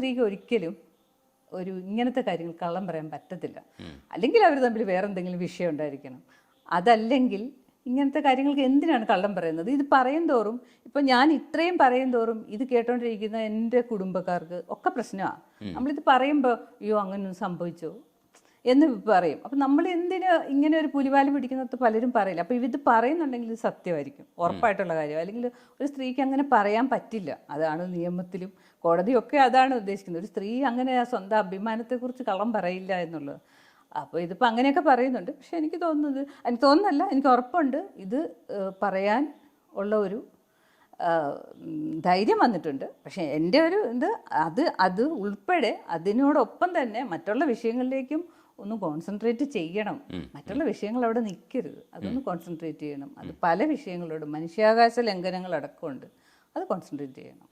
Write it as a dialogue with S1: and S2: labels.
S1: സ്ത്രീക്ക് ഒരിക്കലും ഒരു ഇങ്ങനത്തെ കാര്യങ്ങൾ കള്ളം പറയാൻ പറ്റത്തില്ല. അല്ലെങ്കിൽ അവർ തമ്മിൽ വേറെ എന്തെങ്കിലും വിഷയം ഉണ്ടായിരിക്കണം. അതല്ലെങ്കിൽ ഇങ്ങനത്തെ കാര്യങ്ങൾക്ക് എന്തിനാണ് കള്ളം പറയുന്നത്? ഇത് പറയും തോറും, ഇപ്പം ഞാൻ ഇത്രയും പറയും തോറും ഇത് കേട്ടോണ്ടിരിക്കുന്ന എൻ്റെ കുടുംബക്കാർക്ക് ഒക്കെ പ്രശ്നമാണ്. നമ്മളിത് പറയുമ്പോൾ അയ്യോ അങ്ങനൊന്നും സംഭവിച്ചോ എന്ന് പറയും. അപ്പം നമ്മൾ എന്തിന് ഇങ്ങനെ ഒരു പുലിവാല് പിടിക്കുന്നത് പലരും പറയില്ല. അപ്പോൾ ഇത് പറയുന്നുണ്ടെങ്കിൽ ഇത് സത്യമായിരിക്കും, ഉറപ്പായിട്ടുള്ള കാര്യം. അല്ലെങ്കിൽ ഒരു സ്ത്രീക്ക് അങ്ങനെ പറയാൻ പറ്റില്ല. അതാണ് നിയമത്തിലും കോടതിയൊക്കെ അതാണ് ഉദ്ദേശിക്കുന്നത്. ഒരു സ്ത്രീ അങ്ങനെ സ്വന്തം അഭിമാനത്തെക്കുറിച്ച് കള്ളം പറയില്ല എന്നുള്ളത്. അപ്പോൾ ഇതിപ്പോൾ അങ്ങനെയൊക്കെ പറയുന്നുണ്ട്. പക്ഷെ എനിക്ക് തോന്നുന്നല്ല, എനിക്ക് ഉറപ്പുണ്ട് ഇത് പറയാൻ ഉള്ള ഒരു ധൈര്യം വന്നിട്ടുണ്ട്. പക്ഷേ എൻ്റെ ഒരു അത് ഉൾപ്പെടെ അതിനോടൊപ്പം തന്നെ മറ്റുള്ള വിഷയങ്ങളിലേക്കും ഒന്ന് കോൺസെൻട്രേറ്റ് ചെയ്യണം. മറ്റുള്ള വിഷയങ്ങൾ അവിടെ നിൽക്കരുത്, അതൊന്ന് കോൺസെൻട്രേറ്റ് ചെയ്യണം. അത് പല വിഷയങ്ങളോടും മനുഷ്യാവകാശ ലംഘനങ്ങൾ അടക്കമുണ്ട്, അത് കോൺസെൻട്രേറ്റ് ചെയ്യണം.